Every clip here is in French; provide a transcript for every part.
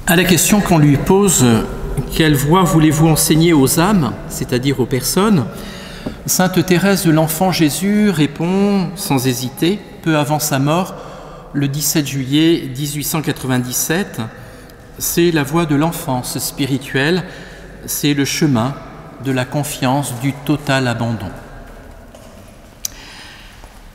À la question qu'on lui pose « Quelle voie voulez-vous enseigner aux âmes ?» c'est-à-dire aux personnes, Sainte Thérèse de l'Enfant Jésus répond sans hésiter, peu avant sa mort, le 17 juillet 1897, c'est la voie de l'enfance spirituelle, c'est le chemin de la confiance, du total abandon.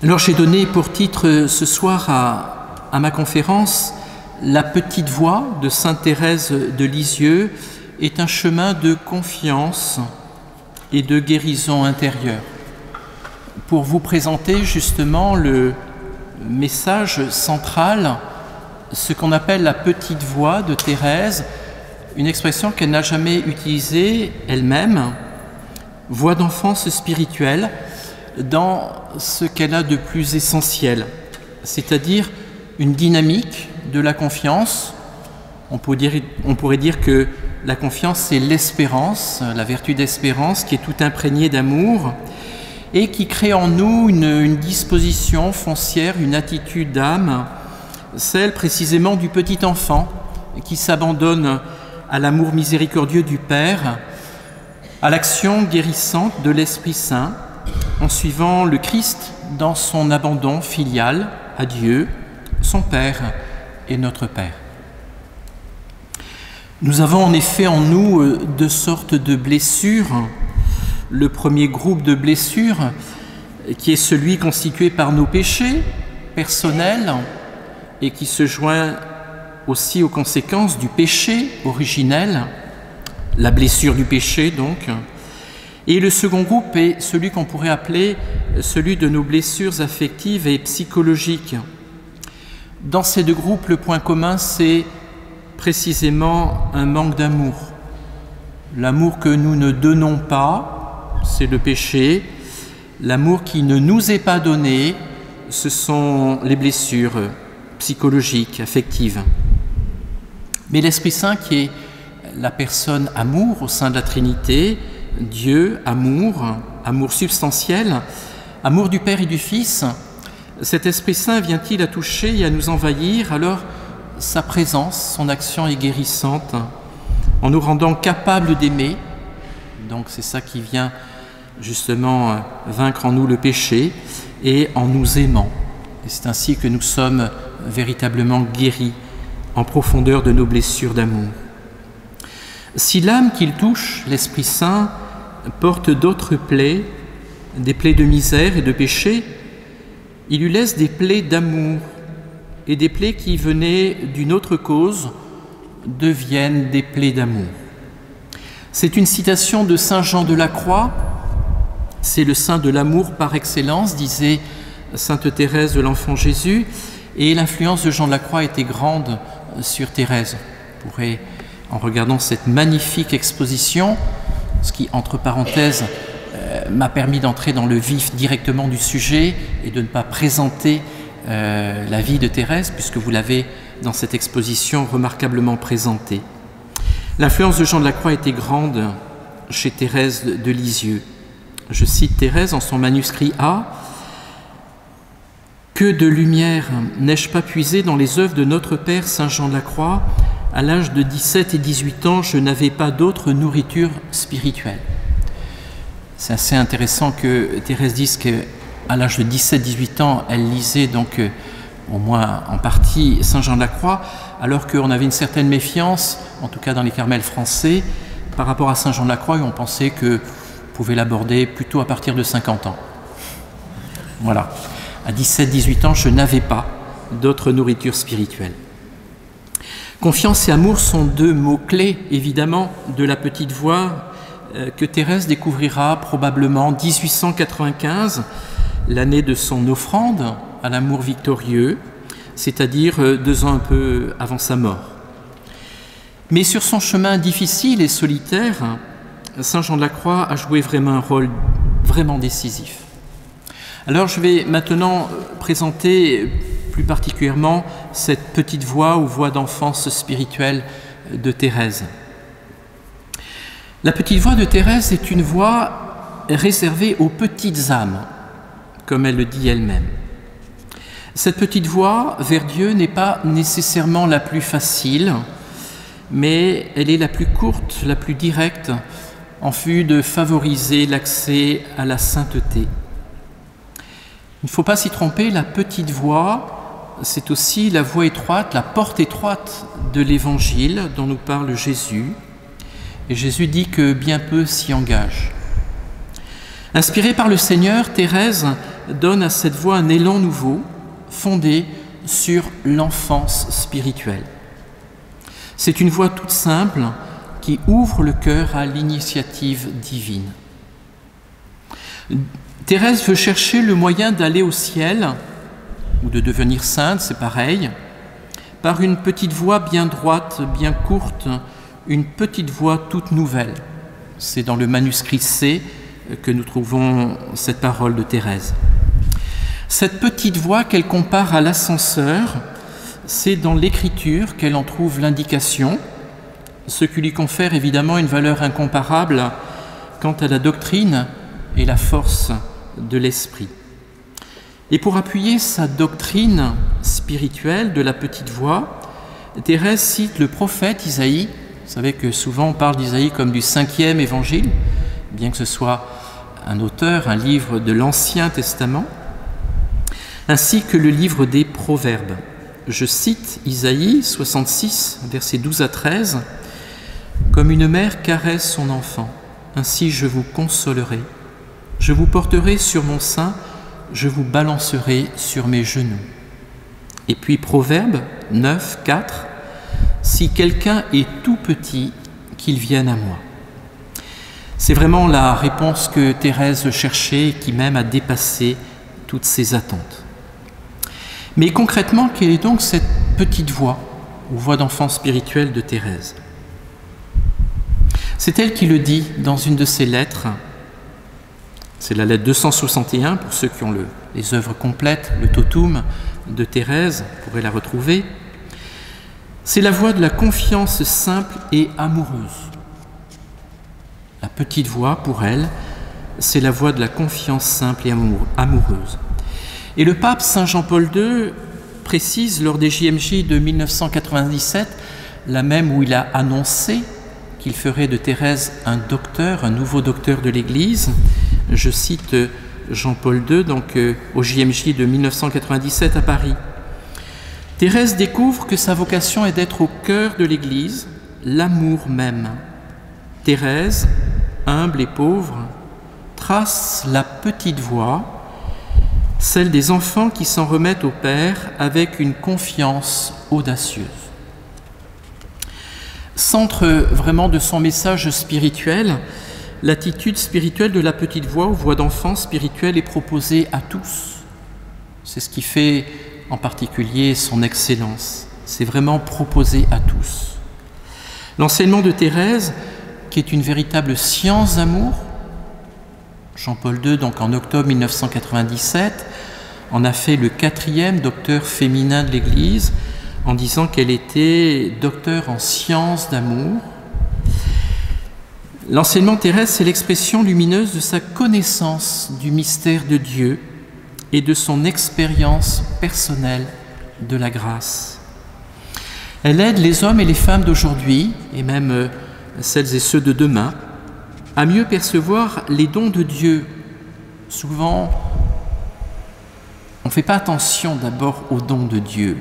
Alors j'ai donné pour titre ce soir à ma conférence « La petite voie de Sainte Thérèse de Lisieux est un chemin de confiance et de guérison intérieure ». Pour vous présenter justement le message central, ce qu'on appelle la petite voie de Thérèse, une expression qu'elle n'a jamais utilisée elle-même, voie d'enfance spirituelle, dans ce qu'elle a de plus essentiel, c'est-à-dire une dynamique de la confiance. On pourrait dire que la confiance, c'est l'espérance, la vertu d'espérance qui est tout imprégnée d'amour et qui crée en nous une disposition foncière, une attitude d'âme, celle précisément du petit enfant qui s'abandonne à l'amour miséricordieux du Père, à l'action guérissante de l'Esprit Saint, en suivant le Christ dans son abandon filial à Dieu, son Père et notre Père. Nous avons en effet en nous deux sortes de blessures. Le premier groupe de blessures, qui est celui constitué par nos péchés personnels et qui se joint aussi aux conséquences du péché originel, la blessure du péché donc. Et le second groupe est celui qu'on pourrait appeler celui de nos blessures affectives et psychologiques. Dans ces deux groupes, le point commun, c'est précisément un manque d'amour. L'amour que nous ne donnons pas, c'est le péché. L'amour qui ne nous est pas donné, ce sont les blessures psychologiques, affectives. Mais l'Esprit Saint, qui est la personne amour au sein de la Trinité, Dieu, amour, amour substantiel, amour du Père et du Fils, cet Esprit Saint vient-il à toucher et à nous envahir? Alors sa présence, son action est guérissante en nous rendant capables d'aimer. Donc c'est ça qui vient justement vaincre en nous le péché et en nous aimant. Et c'est ainsi que nous sommes véritablement guéris en profondeur de nos blessures d'amour. Si l'âme qu'il touche, l'Esprit Saint, porte d'autres plaies, des plaies de misère et de péché, il lui laisse des plaies d'amour, et des plaies qui venaient d'une autre cause deviennent des plaies d'amour. C'est une citation de saint Jean de la Croix, c'est le saint de l'amour par excellence, disait sainte Thérèse de l'Enfant Jésus, et l'influence de Jean de la Croix était grande sur Thérèse. On pourrait, en regardant cette magnifique exposition, ce qui, entre parenthèses, m'a permis d'entrer dans le vif directement du sujet et de ne pas présenter la vie de Thérèse, puisque vous l'avez dans cette exposition remarquablement présentée. L'influence de Jean de la Croix était grande chez Thérèse de Lisieux. Je cite Thérèse en son manuscrit A. « Que de lumière n'ai-je pas puisé dans les œuvres de notre Père Saint Jean de la Croix? À l'âge de 17 et 18 ans, je n'avais pas d'autre nourriture spirituelle. » C'est assez intéressant que Thérèse dise qu'à l'âge de 17-18 ans, elle lisait donc au moins en partie Saint Jean de la Croix, alors qu'on avait une certaine méfiance, en tout cas dans les Carmels français, par rapport à Saint Jean de la Croix, et on pensait qu'on pouvait l'aborder plutôt à partir de 50 ans. Voilà. À 17-18 ans, je n'avais pas d'autre nourriture spirituelle. Confiance et amour sont deux mots-clés, évidemment, de la petite voie que Thérèse découvrira probablement en 1895, l'année de son offrande à l'amour victorieux, c'est-à-dire 2 ans un peu avant sa mort. Mais sur son chemin difficile et solitaire, Saint Jean de la Croix a joué vraiment un rôle vraiment décisif. Alors je vais maintenant présenter plus particulièrement cette petite voie ou voie d'enfance spirituelle de Thérèse. La petite voie de Thérèse est une voie réservée aux petites âmes, comme elle le dit elle-même. Cette petite voie vers Dieu n'est pas nécessairement la plus facile, mais elle est la plus courte, la plus directe, en vue de favoriser l'accès à la sainteté. Il ne faut pas s'y tromper, la petite voie, c'est aussi la voie étroite, la porte étroite de l'Évangile dont nous parle Jésus. Et Jésus dit que bien peu s'y engagent. Inspirée par le Seigneur, Thérèse donne à cette voie un élan nouveau, fondé sur l'enfance spirituelle. C'est une voie toute simple qui ouvre le cœur à l'initiative divine. Thérèse veut chercher le moyen d'aller au ciel, ou de devenir sainte, c'est pareil, par une petite voie bien droite, bien courte, une petite voie toute nouvelle. C'est dans le manuscrit C que nous trouvons cette parole de Thérèse. Cette petite voie qu'elle compare à l'ascenseur, c'est dans l'Écriture qu'elle en trouve l'indication, ce qui lui confère évidemment une valeur incomparable quant à la doctrine et la force de l'esprit. Et pour appuyer sa doctrine spirituelle de la petite voie, Thérèse cite le prophète Isaïe. Vous savez que souvent on parle d'Isaïe comme du 5e évangile, bien que ce soit un auteur, un livre de l'Ancien Testament, ainsi que le livre des Proverbes. Je cite Isaïe 66, versets 12 à 13, « Comme une mère caresse son enfant, ainsi je vous consolerai. Je vous porterai sur mon sein, je vous balancerai sur mes genoux. » Et puis Proverbe 9, 4, « Si quelqu'un est tout petit, qu'il vienne à moi. » C'est vraiment la réponse que Thérèse cherchait et qui même a dépassé toutes ses attentes. Mais concrètement, quelle est donc cette petite voie, ou voie d'enfant spirituelle de Thérèse? C'est elle qui le dit dans une de ses lettres. C'est la lettre 261, pour ceux qui ont les œuvres complètes, le totum de Thérèse, vous pourrez la retrouver. C'est la voie de la confiance simple et amoureuse. La petite voie, pour elle, c'est la voie de la confiance simple et amoureuse. Et le pape Saint Jean-Paul II précise lors des JMJ de 1997, la même où il a annoncé qu'il ferait de Thérèse un docteur, un nouveau docteur de l'Église. Je cite Jean-Paul II, donc au JMJ de 1997 à Paris. Thérèse découvre que sa vocation est d'être au cœur de l'Église, l'amour même. Thérèse, humble et pauvre, trace la petite voie, celle des enfants qui s'en remettent au Père avec une confiance audacieuse. Centre vraiment de son message spirituel, l'attitude spirituelle de la petite voie ou voie d'enfant spirituelle est proposée à tous. C'est ce qui fait en particulier son excellence. C'est vraiment proposé à tous. L'enseignement de Thérèse, qui est une véritable science d'amour, Jean-Paul II, donc en octobre 1997, en a fait le 4e docteur féminin de l'Église, en disant qu'elle était docteur en sciences d'amour. L'enseignement de Thérèse, c'est l'expression lumineuse de sa connaissance du mystère de Dieu et de son expérience personnelle de la grâce. Elle aide les hommes et les femmes d'aujourd'hui, et même celles et ceux de demain, à mieux percevoir les dons de Dieu. Souvent, on ne fait pas attention d'abord aux dons de Dieu.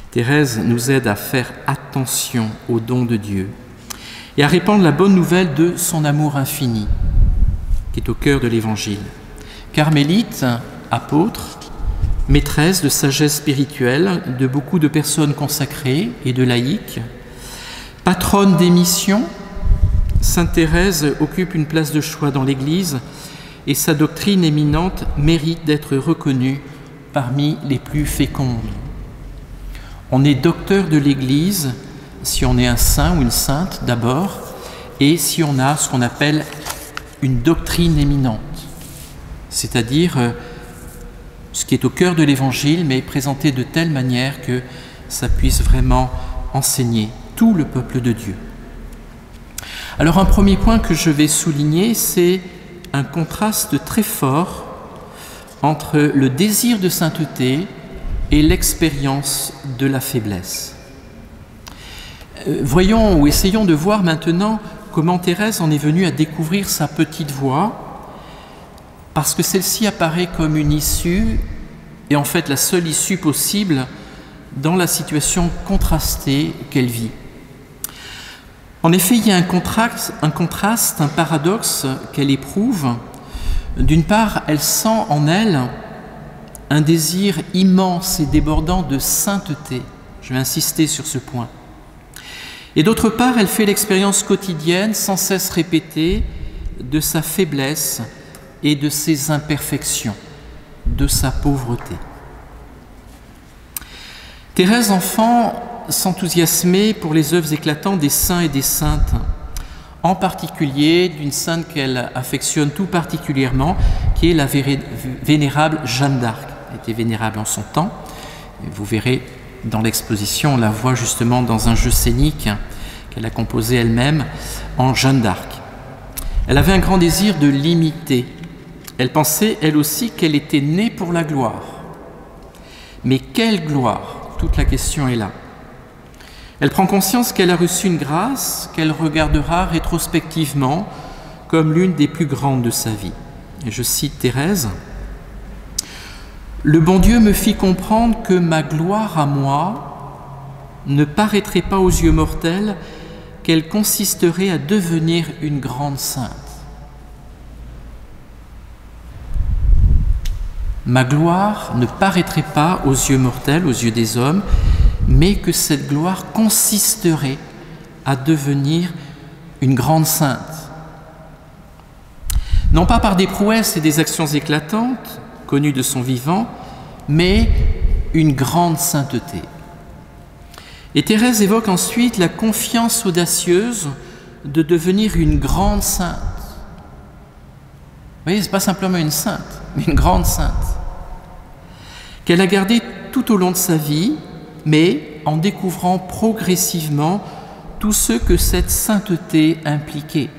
Thérèse nous aide à faire attention aux dons de Dieu et à répandre la bonne nouvelle de son amour infini, qui est au cœur de l'Évangile. Carmélite, apôtre, maîtresse de sagesse spirituelle de beaucoup de personnes consacrées et de laïcs, patronne des missions, Sainte Thérèse occupe une place de choix dans l'Église et sa doctrine éminente mérite d'être reconnue parmi les plus fécondes. On est docteur de l'Église si on est un saint ou une sainte d'abord, et si on a ce qu'on appelle une doctrine éminente, c'est-à-dire ce qui est au cœur de l'Évangile, mais présenté de telle manière que ça puisse vraiment enseigner tout le peuple de Dieu. Alors un premier point que je vais souligner, c'est un contraste très fort entre le désir de sainteté et l'expérience de la faiblesse. Voyons ou essayons de voir maintenant comment Thérèse en est venue à découvrir sa petite voie, parce que celle-ci apparaît comme une issue, et en fait la seule issue possible dans la situation contrastée qu'elle vit. En effet, il y a un contraste, un paradoxe qu'elle éprouve. D'une part, elle sent en elle un désir immense et débordant de sainteté. Je vais insister sur ce point. Et d'autre part, elle fait l'expérience quotidienne, sans cesse répétée, de sa faiblesse et de ses imperfections, de sa pauvreté. Thérèse, enfant, s'enthousiasmait pour les œuvres éclatantes des saints et des saintes, en particulier d'une sainte qu'elle affectionne tout particulièrement, qui est la vénérable Jeanne d'Arc. Elle était vénérable en son temps. Vous verrez dans l'exposition, on la voit justement dans un jeu scénique qu'elle a composé elle-même en Jeanne d'Arc. Elle avait un grand désir de l'imiter. Elle pensait, elle aussi, qu'elle était née pour la gloire. Mais quelle gloire? Toute la question est là. Elle prend conscience qu'elle a reçu une grâce qu'elle regardera rétrospectivement comme l'une des plus grandes de sa vie. Et je cite Thérèse: « Le bon Dieu me fit comprendre que ma gloire à moi ne paraîtrait pas aux yeux mortels, qu'elle consisterait à devenir une grande sainte. Ma gloire ne paraîtrait pas aux yeux mortels, aux yeux des hommes, mais que cette gloire consisterait à devenir une grande sainte. Non pas par des prouesses et des actions éclatantes, connues de son vivant, mais une grande sainteté. » Et Thérèse évoque ensuite la confiance audacieuse de devenir une grande sainte. Vous voyez, ce n'est pas simplement une sainte, mais une grande sainte, qu'elle a gardée tout au long de sa vie, mais en découvrant progressivement tout ce que cette sainteté impliquait.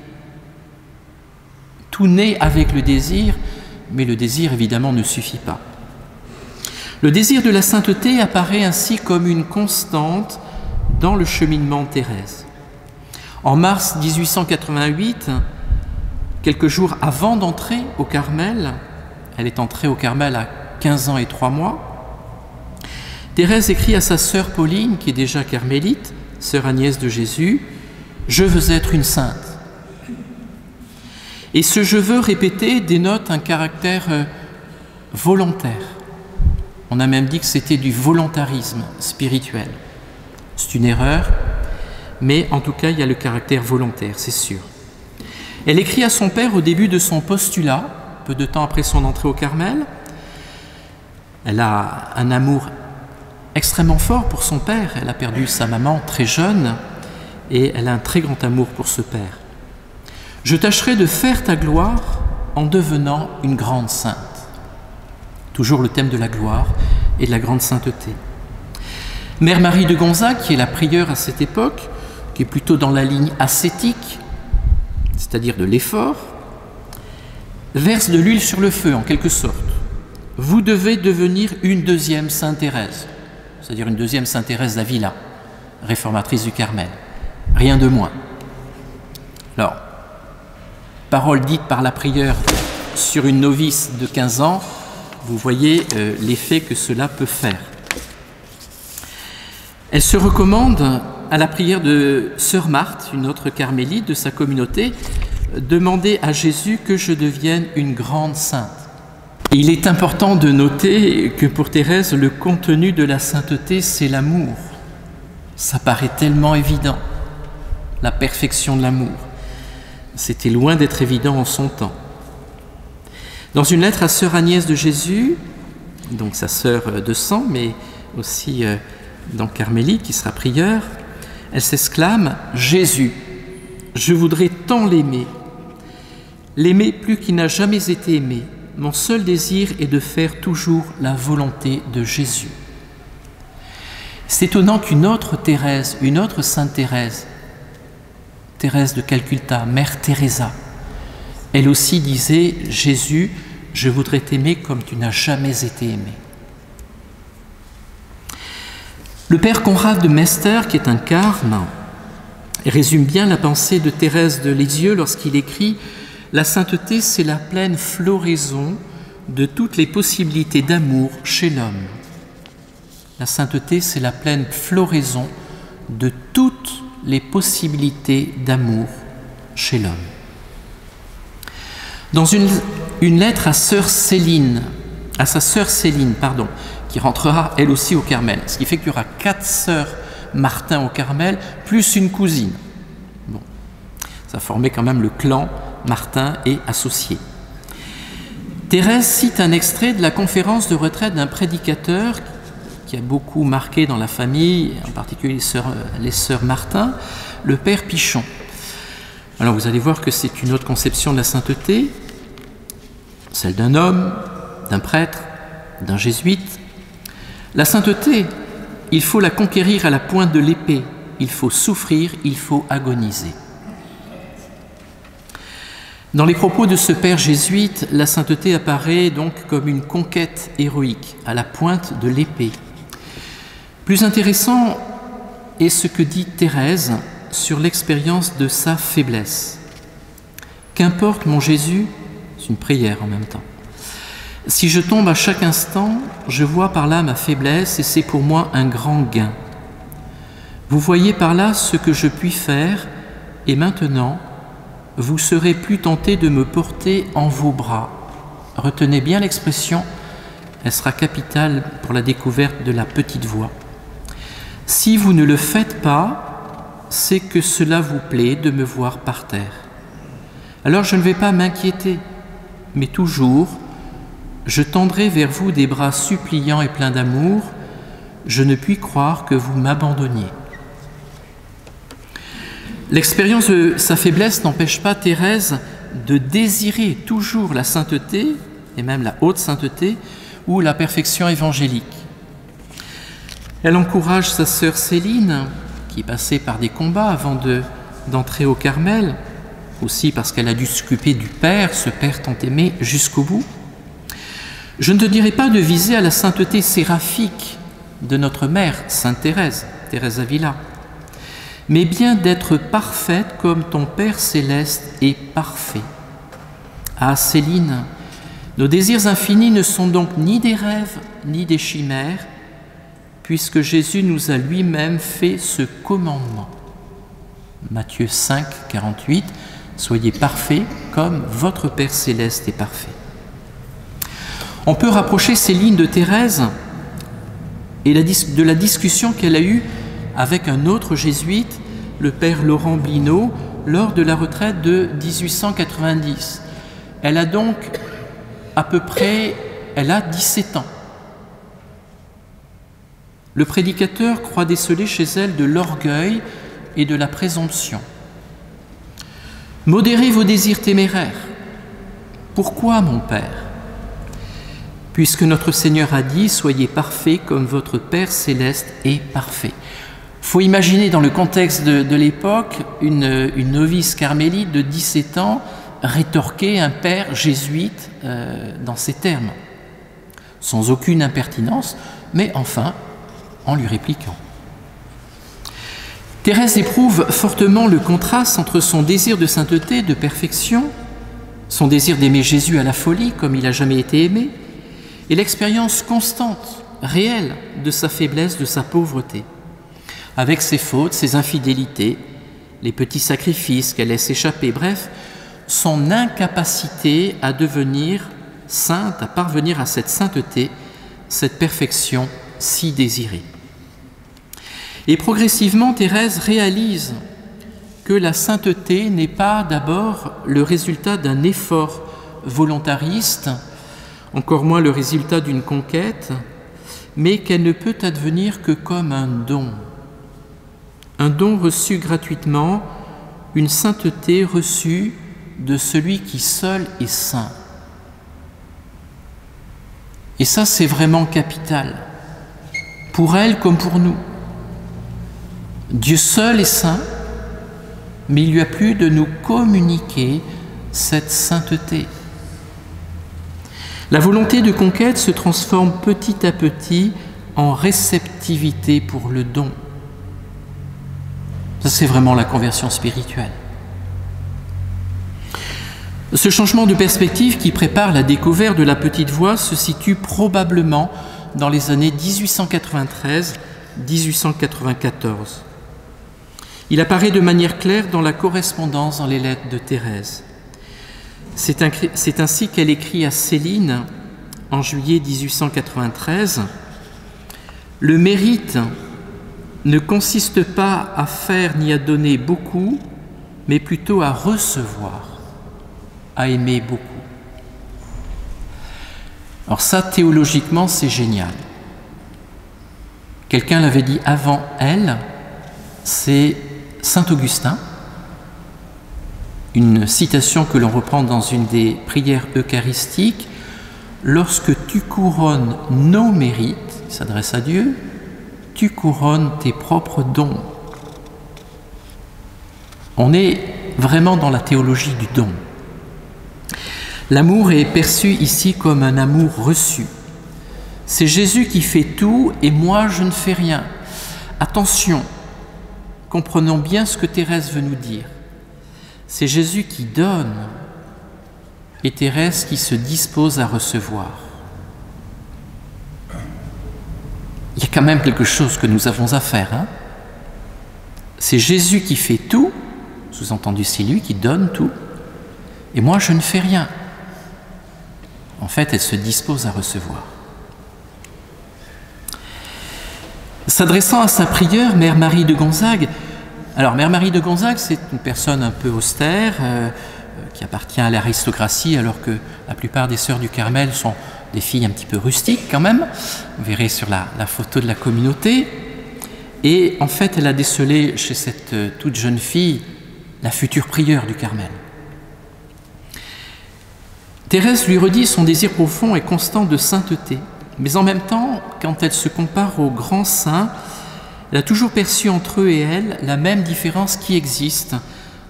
Tout naît avec le désir, mais le désir évidemment ne suffit pas. Le désir de la sainteté apparaît ainsi comme une constante dans le cheminement de Thérèse. En mars 1888, quelques jours avant d'entrer au Carmel, elle est entrée au Carmel à 15 ans et 3 mois, Thérèse écrit à sa sœur Pauline, qui est déjà carmélite, sœur Agnès de Jésus, « Je veux être une sainte ». Et ce « je veux » répété dénote un caractère volontaire. On a même dit que c'était du volontarisme spirituel. C'est une erreur, mais en tout cas, il y a le caractère volontaire, c'est sûr. Elle écrit à son père au début de son postulat, peu de temps après son entrée au Carmel. Elle a un amour extrêmement fort pour son père. Elle a perdu sa maman très jeune et elle a un très grand amour pour ce père. « Je tâcherai de faire ta gloire en devenant une grande sainte. » Toujours le thème de la gloire et de la grande sainteté. Mère Marie de Gonzague, qui est la prieure à cette époque, qui est plutôt dans la ligne ascétique, c'est-à-dire de l'effort, verse de l'huile sur le feu en quelque sorte. Vous devez devenir une deuxième Sainte Thérèse, c'est-à-dire une deuxième Sainte Thérèse d'Avila, réformatrice du Carmel, rien de moins. Alors, parole dite par la prieure sur une novice de 15 ans, vous voyez l'effet que cela peut faire. Elle se recommande à la prière de sœur Marthe, une autre carmélite de sa communauté, demandez à Jésus que je devienne une grande sainte. Et il est important de noter que pour Thérèse, le contenu de la sainteté, c'est l'amour. Ça paraît tellement évident, la perfection de l'amour. C'était loin d'être évident en son temps. Dans une lettre à sœur Agnès de Jésus, donc sa sœur de sang, mais aussi dans Carmélite, qui sera prieure, elle s'exclame « Jésus, je voudrais tant l'aimer plus qu'il n'a jamais été aimé. Mon seul désir est de faire toujours la volonté de Jésus. » C'est étonnant qu'une autre Thérèse, une autre Sainte Thérèse, Thérèse de Calcutta, Mère Teresa, elle aussi disait « Jésus, je voudrais t'aimer comme tu n'as jamais été aimé. » Le père Conrad de Mester, qui est un carme, résume bien la pensée de Thérèse de Lisieux lorsqu'il écrit « La sainteté, c'est la pleine floraison de toutes les possibilités d'amour chez l'homme. » La sainteté, c'est la pleine floraison de toutes les possibilités d'amour chez l'homme. Dans une lettre à sa sœur Céline, qui rentrera elle aussi au Carmel, ce qui fait qu'il y aura 4 sœurs Martin au Carmel, plus une cousine. Bon, ça formait quand même le clan Martin et associés. Thérèse cite un extrait de la conférence de retraite d'un prédicateur qui a beaucoup marqué dans la famille, en particulier les sœurs Martin, le père Pichon. Alors vous allez voir que c'est une autre conception de la sainteté, celle d'un homme, d'un prêtre, d'un jésuite. La sainteté, il faut la conquérir à la pointe de l'épée, il faut souffrir, il faut agoniser. Dans les propos de ce père jésuite, la sainteté apparaît donc comme une conquête héroïque, à la pointe de l'épée. Plus intéressant est ce que dit Thérèse sur l'expérience de sa faiblesse. Qu'importe mon Jésus, c'est une prière en même temps. Si je tombe à chaque instant, je vois par là ma faiblesse et c'est pour moi un grand gain. Vous voyez par là ce que je puis faire et maintenant, vous serez plus tenté de me porter en vos bras. Retenez bien l'expression, elle sera capitale pour la découverte de la petite voix. Si vous ne le faites pas, c'est que cela vous plaît de me voir par terre. Alors je ne vais pas m'inquiéter, mais toujours, je tendrai vers vous des bras suppliants et pleins d'amour, je ne puis croire que vous m'abandonniez. L'expérience de sa faiblesse n'empêche pas Thérèse de désirer toujours la sainteté, et même la haute sainteté, ou la perfection évangélique. Elle encourage sa sœur Céline, qui est passée par des combats avant d'entrer au Carmel, aussi parce qu'elle a dû s'occuper du Père, ce Père tant aimé, jusqu'au bout. Je ne te dirai pas de viser à la sainteté séraphique de notre mère, Sainte Thérèse, Thérèse d'Avila, mais bien d'être parfaite comme ton Père céleste est parfait. Ah Céline, nos désirs infinis ne sont donc ni des rêves, ni des chimères, puisque Jésus nous a lui-même fait ce commandement. Matthieu 5, 48, « Soyez parfaits comme votre Père céleste est parfait ». On peut rapprocher ces lignes de Thérèse et de la discussion qu'elle a eue avec un autre jésuite, le père Laurent Blinot, lors de la retraite de 1890. Elle a donc elle a 17 ans. Le prédicateur croit déceler chez elle de l'orgueil et de la présomption. Modérez vos désirs téméraires. Pourquoi, mon Père ? Puisque notre Seigneur a dit « Soyez parfaits comme votre Père céleste est parfait ». Il faut imaginer dans le contexte de l'époque une novice carmélite de 17 ans rétorquer un père jésuite dans ces termes, sans aucune impertinence, mais enfin en lui répliquant. Thérèse éprouve fortement le contraste entre son désir de sainteté, de perfection, son désir d'aimer Jésus à la folie comme il n'a jamais été aimé, et l'expérience constante, réelle de sa faiblesse, de sa pauvreté, avec ses fautes, ses infidélités, les petits sacrifices qu'elle laisse échapper, bref, son incapacité à devenir sainte, à parvenir à cette sainteté, cette perfection si désirée. Et progressivement, Thérèse réalise que la sainteté n'est pas d'abord le résultat d'un effort volontariste, encore moins le résultat d'une conquête, mais qu'elle ne peut advenir que comme un don reçu gratuitement, une sainteté reçue de celui qui seul est saint. Et ça, c'est vraiment capital, pour elle comme pour nous. Dieu seul est saint, mais il lui a plu de nous communiquer cette sainteté. La volonté de conquête se transforme petit à petit en réceptivité pour le don. Ça, c'est vraiment la conversion spirituelle. Ce changement de perspective qui prépare la découverte de la petite voie se situe probablement dans les années 1893-1894. Il apparaît de manière claire dans la correspondance dans les lettres de Thérèse. C'est ainsi qu'elle écrit à Céline en juillet 1893 « Le mérite ne consiste pas à faire ni à donner beaucoup, mais plutôt à recevoir, à aimer beaucoup. » Alors ça, théologiquement, c'est génial. Quelqu'un l'avait dit avant elle, c'est Saint Augustin, une citation que l'on reprend dans une des prières eucharistiques. « Lorsque tu couronnes nos mérites, » il s'adresse à Dieu, « tu couronnes tes propres dons. » On est vraiment dans la théologie du don. L'amour est perçu ici comme un amour reçu. C'est Jésus qui fait tout et moi je ne fais rien. Attention, comprenons bien ce que Thérèse veut nous dire. C'est Jésus qui donne et Thérèse qui se dispose à recevoir. Il y a quand même quelque chose que nous avons à faire. C'est Jésus qui fait tout, sous-entendu c'est lui qui donne tout, et moi je ne fais rien. En fait, elle se dispose à recevoir. S'adressant à sa prieure, Mère Marie de Gonzague, alors Mère Marie de Gonzague, c'est une personne un peu austère, qui appartient à l'aristocratie, alors que la plupart des sœurs du Carmel sont des filles un petit peu rustiques quand même. Vous verrez sur la photo de la communauté. Et en fait, elle a décelé chez cette toute jeune fille la future prieure du Carmel. Thérèse lui redit son désir profond et constant de sainteté. Mais en même temps, quand elle se compare aux grands saints, elle a toujours perçu entre eux et elle la même différence qui existe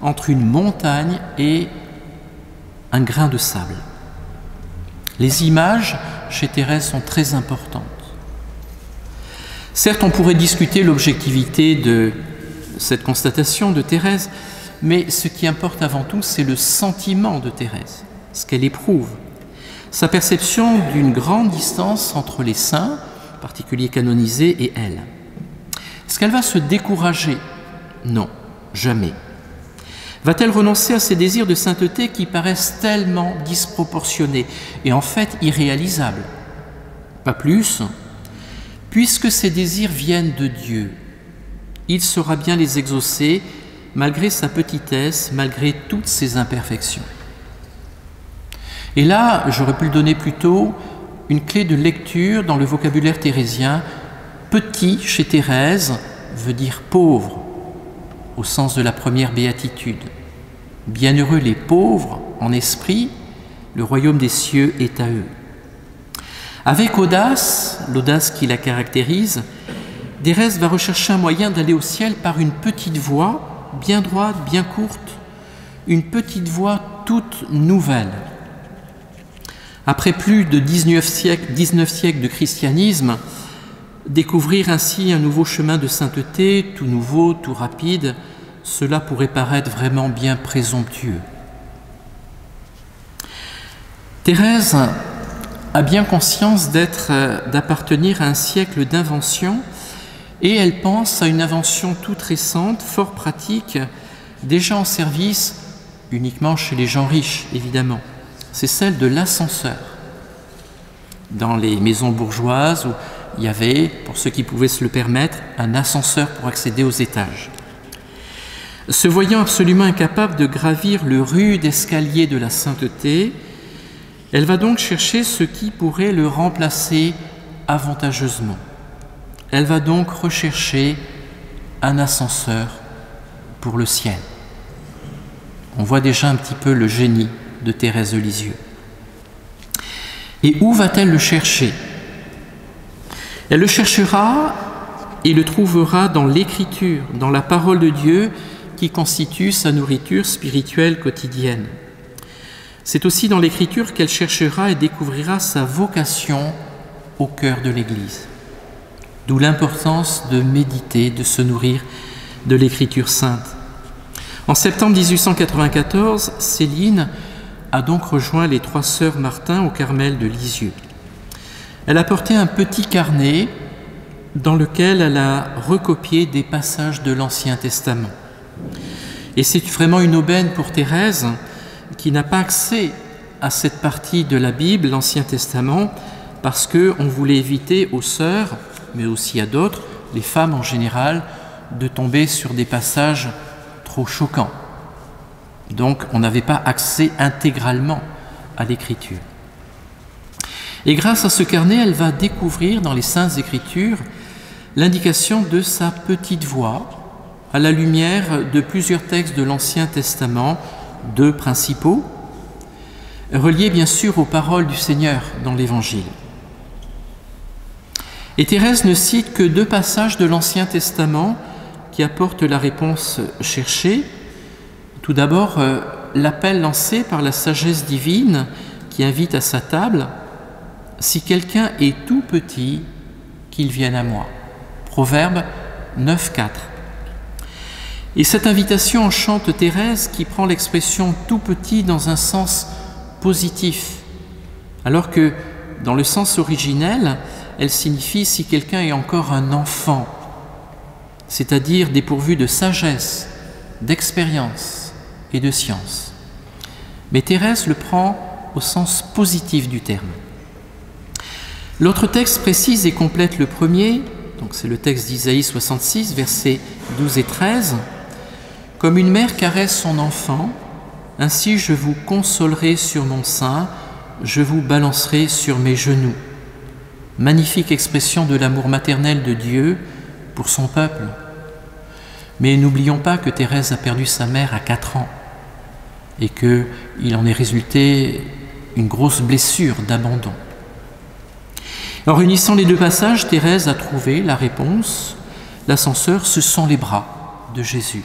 entre une montagne et un grain de sable. Les images chez Thérèse sont très importantes. Certes, on pourrait discuter l'objectivité de cette constatation de Thérèse, mais ce qui importe avant tout, c'est le sentiment de Thérèse, ce qu'elle éprouve, sa perception d'une grande distance entre les saints, en particulier canonisés, et elle. Est-ce qu'elle va se décourager? Non, jamais. Va-t-elle renoncer à ses désirs de sainteté qui paraissent tellement disproportionnés et en fait irréalisables? Pas plus. Puisque ces désirs viennent de Dieu, il saura bien les exaucer malgré sa petitesse, malgré toutes ses imperfections. Et là, j'aurais pu le donner plus tôt, une clé de lecture dans le vocabulaire thérésien. Petit chez Thérèse veut dire pauvre, au sens de la première béatitude. Bienheureux les pauvres en esprit, le royaume des cieux est à eux. Avec audace, l'audace qui la caractérise, Thérèse va rechercher un moyen d'aller au ciel par une petite voie, bien droite, bien courte, une petite voie toute nouvelle. Après plus de 19 siècles de christianisme, découvrir ainsi un nouveau chemin de sainteté, tout nouveau, tout rapide, cela pourrait paraître vraiment bien présomptueux. Thérèse a bien conscience d'appartenir à un siècle d'invention et elle pense à une invention toute récente, fort pratique, déjà en service uniquement chez les gens riches, évidemment. C'est celle de l'ascenseur. Dans les maisons bourgeoises où il y avait, pour ceux qui pouvaient se le permettre, un ascenseur pour accéder aux étages. Se voyant absolument incapable de gravir le rude escalier de la sainteté, elle va donc chercher ce qui pourrait le remplacer avantageusement. Elle va donc rechercher un ascenseur pour le ciel. On voit déjà un petit peu le génie de Thérèse de Lisieux. Et où va-t-elle le chercher? Elle le cherchera et le trouvera dans l'Écriture, dans la parole de Dieu qui constitue sa nourriture spirituelle quotidienne. C'est aussi dans l'Écriture qu'elle cherchera et découvrira sa vocation au cœur de l'Église. D'où l'importance de méditer, de se nourrir de l'Écriture sainte. En septembre 1894, Céline a donc rejoint les 3 sœurs Martin au Carmel de Lisieux. Elle a porté un petit carnet dans lequel elle a recopié des passages de l'Ancien Testament. Et c'est vraiment une aubaine pour Thérèse, qui n'a pas accès à cette partie de la Bible, l'Ancien Testament, parce qu'on voulait éviter aux sœurs, mais aussi à d'autres, les femmes en général, de tomber sur des passages trop choquants. Donc on n'avait pas accès intégralement à l'Écriture. Et grâce à ce carnet, elle va découvrir dans les Saintes Écritures l'indication de sa petite voix à la lumière de plusieurs textes de l'Ancien Testament, 2 principaux, reliés bien sûr aux paroles du Seigneur dans l'Évangile. Et Thérèse ne cite que 2 passages de l'Ancien Testament qui apportent la réponse cherchée. Tout d'abord, l'appel lancé par la sagesse divine qui invite à sa table « Si quelqu'un est tout petit, qu'il vienne à moi ». Proverbe 9,4. Et cette invitation enchante Thérèse qui prend l'expression « tout petit » dans un sens positif, alors que dans le sens originel, elle signifie « si quelqu'un est encore un enfant », c'est-à-dire dépourvu de sagesse, d'expérience et de science. Mais Thérèse le prend au sens positif du terme. L'autre texte précise et complète le premier, donc c'est le texte d'Isaïe 66, versets 12 et 13. « Comme une mère caresse son enfant, ainsi je vous consolerai sur mon sein, je vous balancerai sur mes genoux. » Magnifique expression de l'amour maternel de Dieu pour son peuple. Mais n'oublions pas que Thérèse a perdu sa mère à 4 ans et qu'il en est résulté une grosse blessure d'abandon. En réunissant les 2 passages, Thérèse a trouvé la réponse. L'ascenseur, ce sont les bras de Jésus.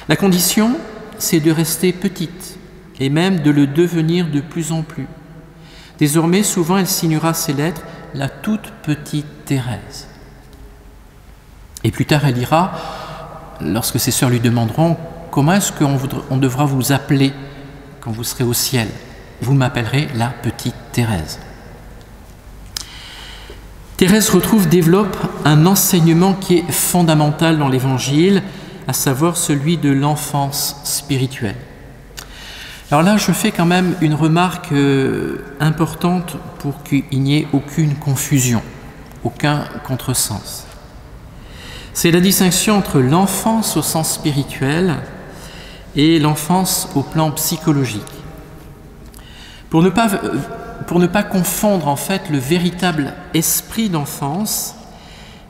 La condition, c'est de rester petite et même de le devenir de plus en plus. Désormais, souvent, elle signera ses lettres « la toute petite Thérèse ». Et plus tard, elle dira, lorsque ses sœurs lui demanderont « Comment est-ce qu'on devra vous appeler quand vous serez au ciel ?» Vous m'appellerez la petite Thérèse. Thérèse développe un enseignement qui est fondamental dans l'Évangile, à savoir celui de l'enfance spirituelle. Alors là, je fais quand même une remarque importante pour qu'il n'y ait aucune confusion, aucun contresens. C'est la distinction entre l'enfance au sens spirituel et l'enfance au plan psychologique. Pour ne pas confondre en fait le véritable esprit d'enfance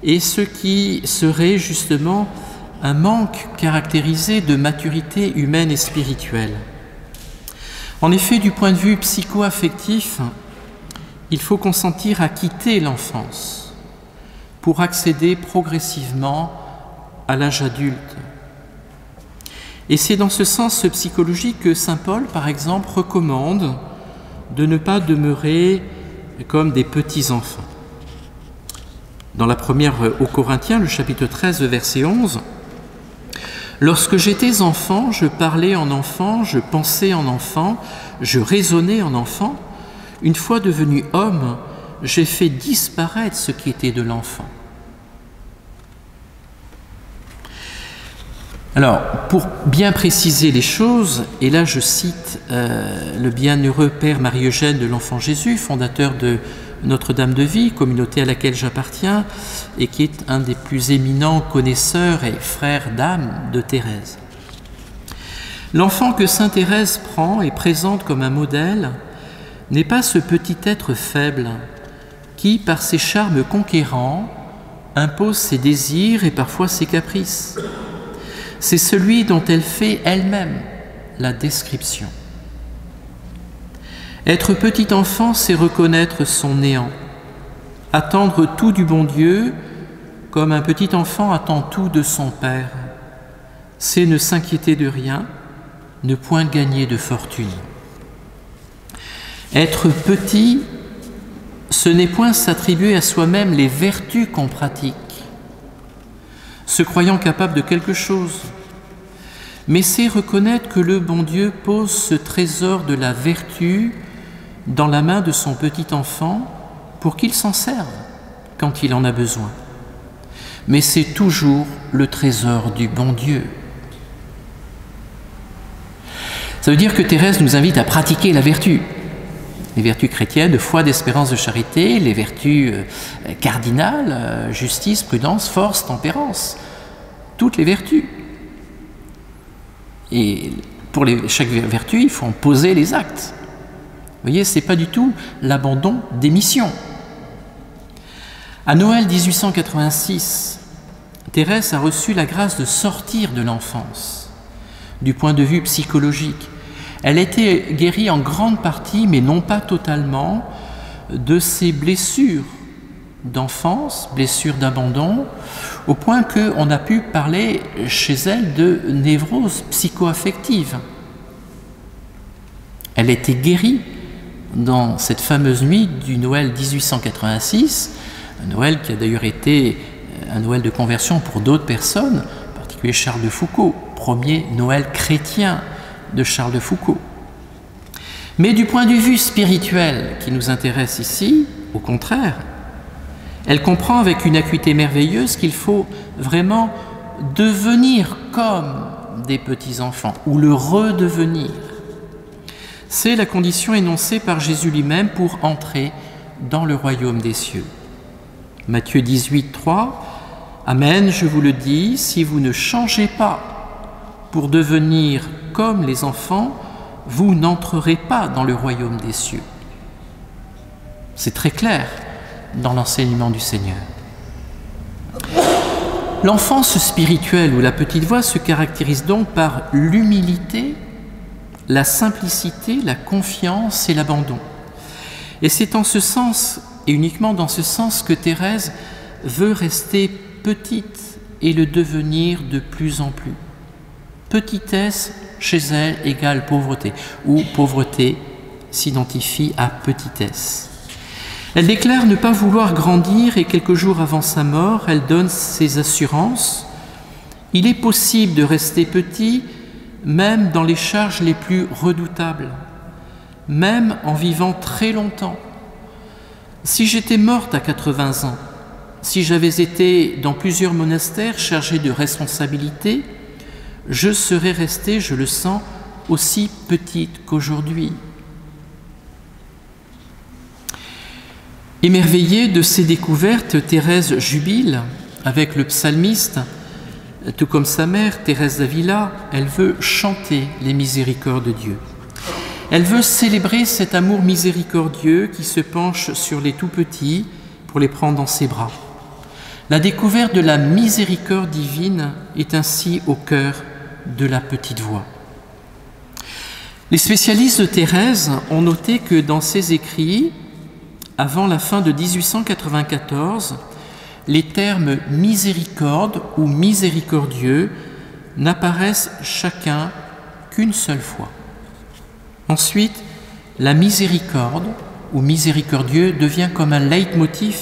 et ce qui serait justement un manque caractérisé de maturité humaine et spirituelle. En effet, du point de vue psycho-affectif, il faut consentir à quitter l'enfance pour accéder progressivement à l'âge adulte. Et c'est dans ce sens psychologique que saint Paul, par exemple, recommande de ne pas demeurer comme des petits-enfants. Dans la première aux Corinthiens, le chapitre 13, verset 11, « Lorsque j'étais enfant, je parlais en enfant, je pensais en enfant, je raisonnais en enfant. Une fois devenu homme, j'ai fait disparaître ce qui était de l'enfant. » Alors, pour bien préciser les choses, et là je cite le bienheureux Père Marie-Eugène de l'Enfant Jésus, fondateur de Notre-Dame de Vie, communauté à laquelle j'appartiens, et qui est un des plus éminents connaisseurs et frères d'âme de Thérèse. L'enfant que sainte Thérèse prend et présente comme un modèle n'est pas ce petit être faible qui, par ses charmes conquérants, impose ses désirs et parfois ses caprices. C'est celui dont elle fait elle-même la description. Être petit enfant, c'est reconnaître son néant, attendre tout du bon Dieu comme un petit enfant attend tout de son Père. C'est ne s'inquiéter de rien, ne point gagner de fortune. Être petit, ce n'est point s'attribuer à soi-même les vertus qu'on pratique. se croyant capable de quelque chose, mais c'est reconnaître que le bon Dieu pose ce trésor de la vertu dans la main de son petit enfant pour qu'il s'en serve quand il en a besoin. Mais c'est toujours le trésor du bon Dieu. Ça veut dire que Thérèse nous invite à pratiquer la vertu. Les vertus chrétiennes de foi, d'espérance, de charité, les vertus cardinales, justice, prudence, force, tempérance, toutes les vertus. Et pour chaque vertu, il faut en poser les actes. Vous voyez, ce n'est pas du tout l'abandon des missions. À Noël 1886, Thérèse a reçu la grâce de sortir de l'enfance, du point de vue psychologique. Elle a été guérie en grande partie, mais non pas totalement, de ses blessures d'enfance, blessures d'abandon, au point qu'on a pu parler chez elle de névrose psycho-affective. Elle a été guérie dans cette fameuse nuit du Noël 1886, un Noël qui a d'ailleurs été un Noël de conversion pour d'autres personnes, en particulier Charles de Foucauld, premier Noël chrétien de Charles de Foucauld. Mais du point de vue spirituel qui nous intéresse ici, au contraire, elle comprend avec une acuité merveilleuse qu'il faut vraiment devenir comme des petits-enfants, ou le redevenir. C'est la condition énoncée par Jésus lui-même pour entrer dans le royaume des cieux. Matthieu 18, 3, « Amen, je vous le dis, si vous ne changez pas pour devenir comme les enfants, vous n'entrerez pas dans le royaume des cieux. » C'est très clair dans l'enseignement du Seigneur. L'enfance spirituelle ou la petite voix se caractérise donc par l'humilité, la simplicité, la confiance et l'abandon. Et c'est en ce sens, et uniquement dans ce sens, que Thérèse veut rester petite et le devenir de plus en plus. Petitesse, chez elle, égale pauvreté, ou pauvreté s'identifie à petitesse. Elle déclare ne pas vouloir grandir et quelques jours avant sa mort, elle donne ses assurances. Il est possible de rester petit, même dans les charges les plus redoutables, même en vivant très longtemps. Si j'étais morte à 80 ans, si j'avais été dans plusieurs monastères chargés de responsabilités, je serais restée, je le sens, aussi petite qu'aujourd'hui. Émerveillée de ces découvertes, Thérèse jubile avec le psalmiste. Tout comme sa mère, Thérèse d'Avila, elle veut chanter les miséricordes de Dieu. Elle veut célébrer cet amour miséricordieux qui se penche sur les tout-petits pour les prendre dans ses bras. La découverte de la miséricorde divine est ainsi au cœur de la petite voix. Les spécialistes de Thérèse ont noté que dans ses écrits, avant la fin de 1894, les termes miséricorde ou miséricordieux n'apparaissent chacun qu'une seule fois. Ensuite, la miséricorde ou miséricordieux devient comme un leitmotiv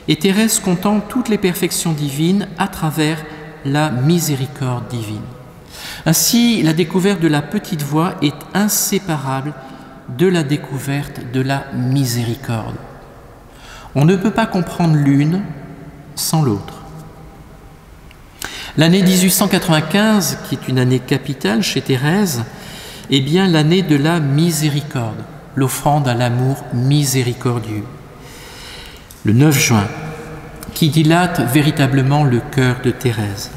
et Thérèse contemple toutes les perfections divines à travers la miséricorde divine. Ainsi, la découverte de la petite voix est inséparable de la découverte de la miséricorde. On ne peut pas comprendre l'une sans l'autre. L'année 1895, qui est une année capitale chez Thérèse, est bien l'année de la miséricorde, l'offrande à l'amour miséricordieux. Le 9 juin, qui dilate véritablement le cœur de Thérèse.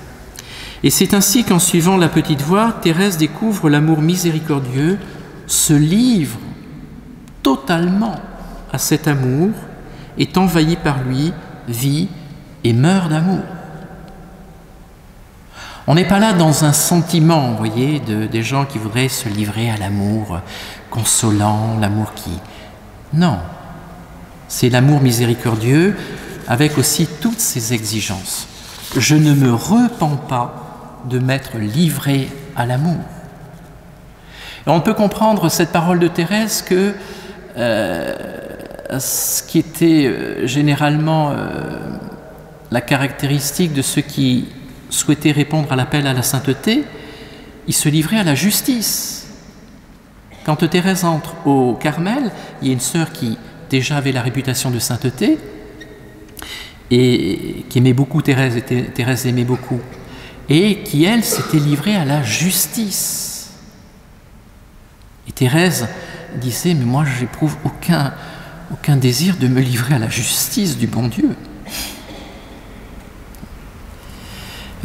Et c'est ainsi qu'en suivant la petite voix, Thérèse découvre l'amour miséricordieux, se livre totalement à cet amour, est envahie par lui, vit et meurt d'amour. On n'est pas là dans un sentiment, vous voyez, des gens qui voudraient se livrer à l'amour consolant, l'amour qui... Non, c'est l'amour miséricordieux avec aussi toutes ses exigences. Je ne me repens pas de m'être livré à l'amour. Et on peut comprendre cette parole de Thérèse que ce qui était généralement la caractéristique de ceux qui souhaitaient répondre à l'appel à la sainteté, ils se livraient à la justice. Quand Thérèse entre au Carmel, il y a une sœur qui déjà avait la réputation de sainteté et qui aimait beaucoup Thérèse, et Thérèse aimait beaucoup, et qui, elle, s'était livrée à la justice. Et Thérèse disait, mais moi, je n'éprouve aucun désir de me livrer à la justice du bon Dieu.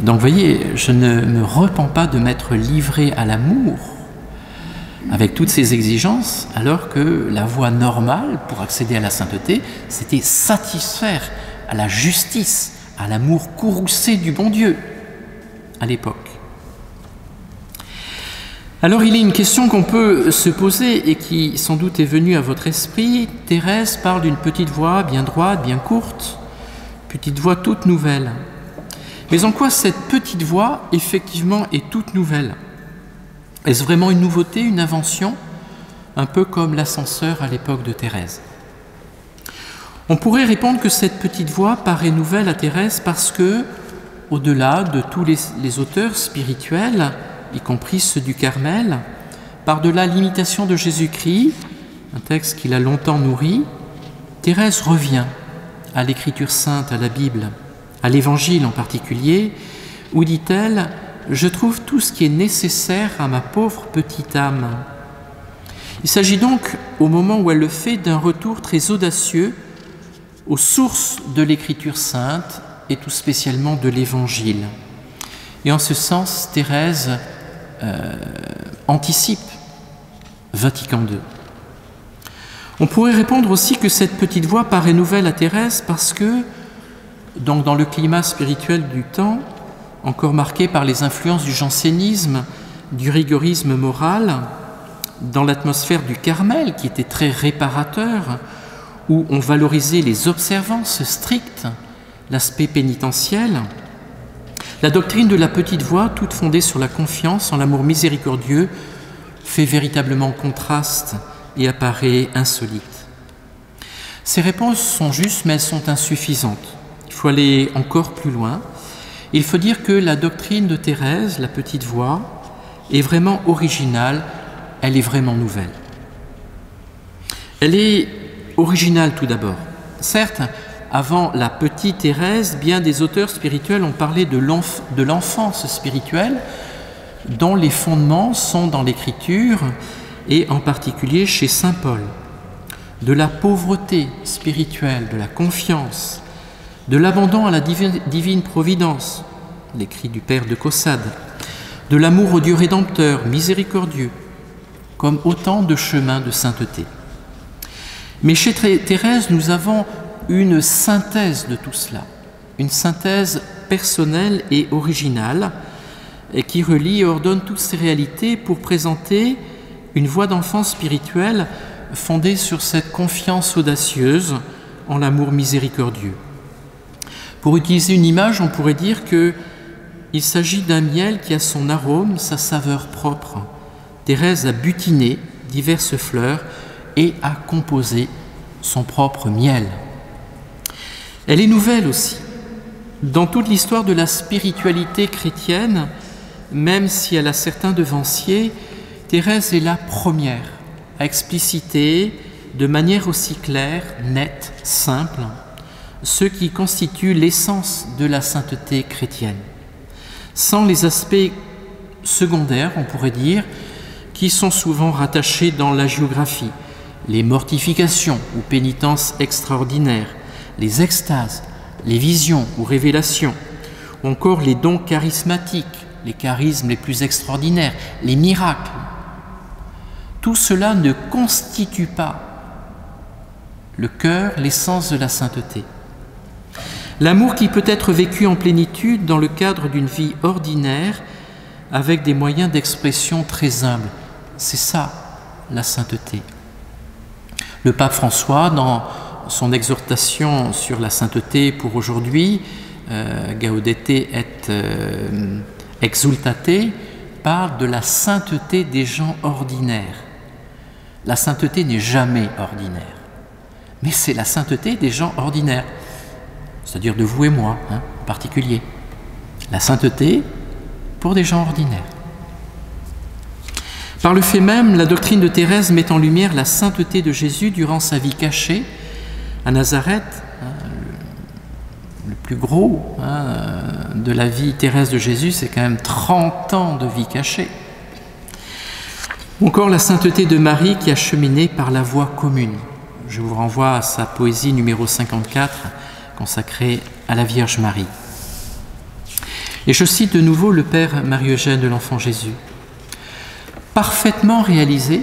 Donc, vous voyez, je ne me repens pas de m'être livré à l'amour avec toutes ces exigences, alors que la voie normale pour accéder à la sainteté, c'était satisfaire à la justice, à l'amour courroucé du bon Dieu à l'époque. Alors il y a une question qu'on peut se poser et qui sans doute est venue à votre esprit. Thérèse parle d'une petite voie bien droite, bien courte, petite voie toute nouvelle. Mais en quoi cette petite voie effectivement est toute nouvelle? Est-ce vraiment une nouveauté, une invention, un peu comme l'ascenseur à l'époque de Thérèse? On pourrait répondre que cette petite voie paraît nouvelle à Thérèse parce que, au-delà de tous les auteurs spirituels, y compris ceux du Carmel, par-delà l'imitation de Jésus-Christ, un texte qui l'a longtemps nourri, Thérèse revient à l'Écriture sainte, à la Bible, à l'Évangile en particulier, où dit-elle « Je trouve tout ce qui est nécessaire à ma pauvre petite âme ». Il s'agit donc, au moment où elle le fait, d'un retour très audacieux aux sources de l'Écriture sainte et tout spécialement de l'Évangile. Et en ce sens, Thérèse anticipe Vatican II. On pourrait répondre aussi que cette petite voie paraît nouvelle à Thérèse parce que, donc dans le climat spirituel du temps, encore marqué par les influences du jansénisme, du rigorisme moral, dans l'atmosphère du Carmel qui était très réparateur, où on valorisait les observances strictes, l'aspect pénitentiel, la doctrine de la petite voie, toute fondée sur la confiance en l'amour miséricordieux, fait véritablement contraste et apparaît insolite. Ces réponses sont justes, mais elles sont insuffisantes. Il faut aller encore plus loin. Il faut dire que la doctrine de Thérèse, la petite voie, est vraiment originale, elle est vraiment nouvelle. Elle est originale tout d'abord. Certes, avant la petite Thérèse, bien des auteurs spirituels ont parlé de l'enfance spirituelle, dont les fondements sont dans l'Écriture, et en particulier chez saint Paul, de la pauvreté spirituelle, de la confiance, de l'abandon à la divine providence, l'écrit du Père de Caussade, de l'amour au Dieu rédempteur, miséricordieux, comme autant de chemins de sainteté. Mais chez Thérèse, nous avons une synthèse de tout cela, une synthèse personnelle et originale, et qui relie et ordonne toutes ces réalités pour présenter une voie d'enfance spirituelle fondée sur cette confiance audacieuse en l'amour miséricordieux. Pour utiliser une image, on pourrait dire qu'il s'agit d'un miel qui a son arôme, sa saveur propre. Thérèse a butiné diverses fleurs et a composé son propre miel. Elle est nouvelle aussi. Dans toute l'histoire de la spiritualité chrétienne, même si elle a certains devanciers, Thérèse est la première à expliciter de manière aussi claire, nette, simple, ce qui constitue l'essence de la sainteté chrétienne, sans les aspects secondaires, on pourrait dire, qui sont souvent rattachés dans la géographie, les mortifications ou pénitences extraordinaires, les extases, les visions ou révélations, ou encore les dons charismatiques, les charismes les plus extraordinaires, les miracles. Tout cela ne constitue pas le cœur, l'essence de la sainteté. L'amour qui peut être vécu en plénitude dans le cadre d'une vie ordinaire avec des moyens d'expression très humbles. C'est ça, la sainteté. Le pape François, dans son exhortation sur la sainteté pour aujourd'hui, Gaudete et Exsultate, parle de la sainteté des gens ordinaires. La sainteté n'est jamais ordinaire, mais c'est la sainteté des gens ordinaires. c'est-à-dire de vous et moi, en particulier. La sainteté pour des gens ordinaires. Par le fait même, la doctrine de Thérèse met en lumière la sainteté de Jésus durant sa vie cachée à Nazareth, le plus gros de la vie terrestre de Jésus, c'est quand même 30 ans de vie cachée. Ou encore la sainteté de Marie qui a cheminé par la voie commune. Je vous renvoie à sa poésie numéro 54, consacrée à la Vierge Marie. Et je cite de nouveau le Père Marie-Eugène de l'Enfant Jésus. Parfaitement réalisée,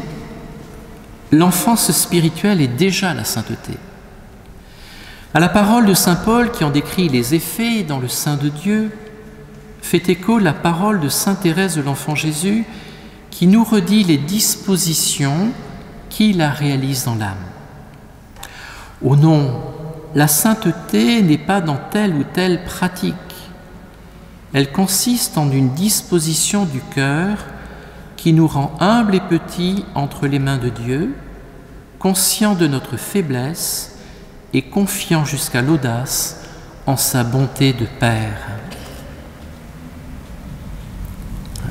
l'enfance spirituelle est déjà la sainteté. À la parole de saint Paul qui en décrit les effets dans le sein de Dieu, fait écho la parole de sainte Thérèse de l'Enfant Jésus qui nous redit les dispositions qui la réalisent dans l'âme. Oh non, la sainteté n'est pas dans telle ou telle pratique. Elle consiste en une disposition du cœur qui nous rend humbles et petits entre les mains de Dieu, conscients de notre faiblesse et confiants jusqu'à l'audace en sa bonté de Père.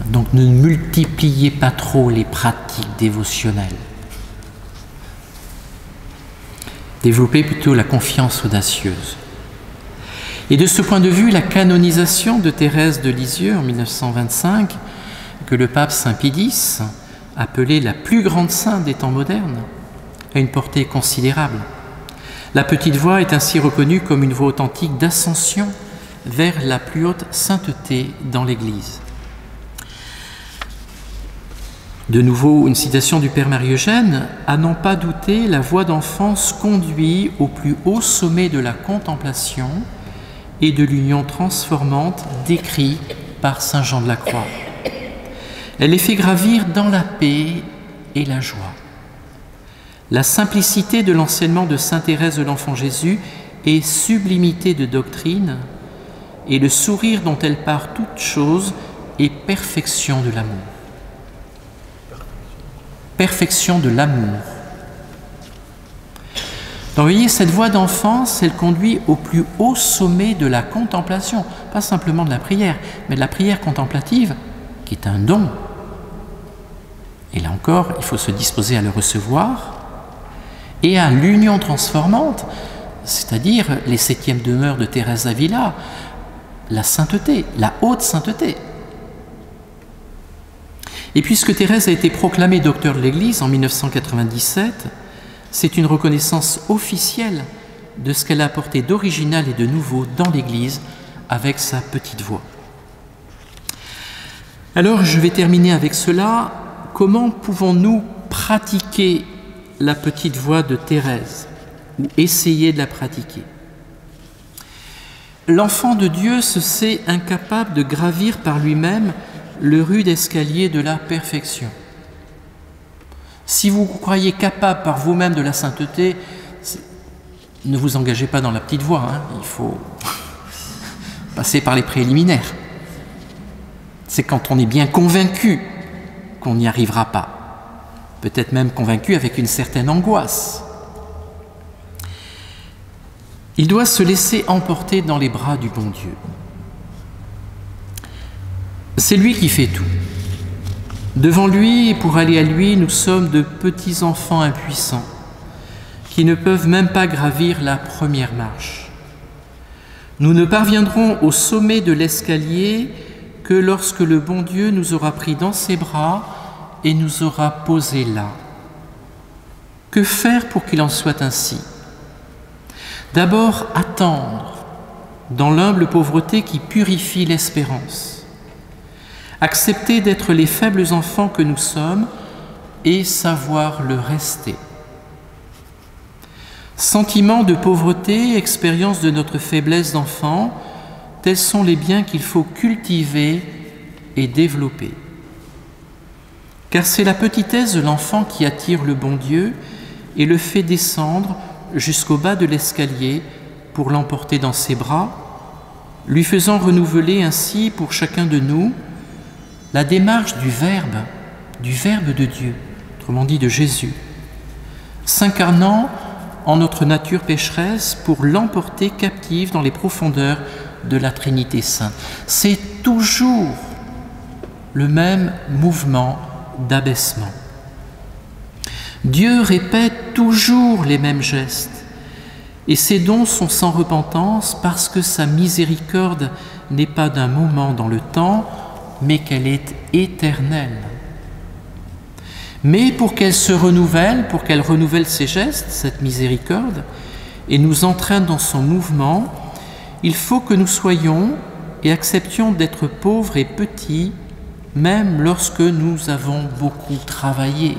Donc ne multipliez pas trop les pratiques dévotionnelles. Développez plutôt la confiance audacieuse. Et de ce point de vue, la canonisation de Thérèse de Lisieux en 1925, que le pape Saint Pie X, appelée la plus grande sainte des temps modernes, a une portée considérable. La petite voie est ainsi reconnue comme une voie authentique d'ascension vers la plus haute sainteté dans l'Église. De nouveau, une citation du Père Marie-Eugène, « À n'en pas douter, la voie d'enfance conduit au plus haut sommet de la contemplation et de l'union transformante décrit par saint Jean de la Croix. Elle les fait gravir dans la paix et la joie. La simplicité de l'enseignement de sainte Thérèse de l'Enfant Jésus est sublimité de doctrine, et le sourire dont elle part toute chose est perfection de l'amour. Perfection de l'amour. Donc vous voyez, cette voie d'enfance, elle conduit au plus haut sommet de la contemplation, pas simplement de la prière, mais de la prière contemplative, qui est un don. Et là encore, il faut se disposer à le recevoir, et à l'union transformante, c'est-à-dire les 7e demeures de Thérèse d'Avila, la sainteté, la haute sainteté. Et puisque Thérèse a été proclamée docteur de l'Église en 1997, c'est une reconnaissance officielle de ce qu'elle a apporté d'original et de nouveau dans l'Église avec sa petite voix. Alors je vais terminer avec cela. Comment pouvons-nous pratiquer la petite voix de Thérèse ou essayer de la pratiquer? L'enfant de Dieu se sait incapable de gravir par lui-même le rude escalier de la perfection. Si vous croyez capable par vous-même de la sainteté, ne vous engagez pas dans la petite voie, il faut passer par les préliminaires. C'est quand on est bien convaincu qu'on n'y arrivera pas, peut-être même convaincu avec une certaine angoisse. Il doit se laisser emporter dans les bras du bon Dieu. C'est lui qui fait tout. Devant lui et pour aller à lui, nous sommes de petits enfants impuissants qui ne peuvent même pas gravir la première marche. Nous ne parviendrons au sommet de l'escalier que lorsque le bon Dieu nous aura pris dans ses bras et nous aura posés là. Que faire pour qu'il en soit ainsi? D'abord, attendre dans l'humble pauvreté qui purifie l'espérance. Accepter d'être les faibles enfants que nous sommes et savoir le rester. Sentiment de pauvreté, expérience de notre faiblesse d'enfant, tels sont les biens qu'il faut cultiver et développer. Car c'est la petitesse de l'enfant qui attire le bon Dieu et le fait descendre jusqu'au bas de l'escalier pour l'emporter dans ses bras, lui faisant renouveler ainsi pour chacun de nous la démarche du Verbe de Dieu, autrement dit de Jésus, s'incarnant en notre nature pécheresse pour l'emporter captive dans les profondeurs de la Trinité sainte. C'est toujours le même mouvement d'abaissement. Dieu répète toujours les mêmes gestes, et ses dons sont sans repentance parce que sa miséricorde n'est pas d'un moment dans le temps, mais qu'elle est éternelle. Mais pour qu'elle se renouvelle, pour qu'elle renouvelle ses gestes, cette miséricorde, et nous entraîne dans son mouvement, il faut que nous soyons et acceptions d'être pauvres et petits, même lorsque nous avons beaucoup travaillé.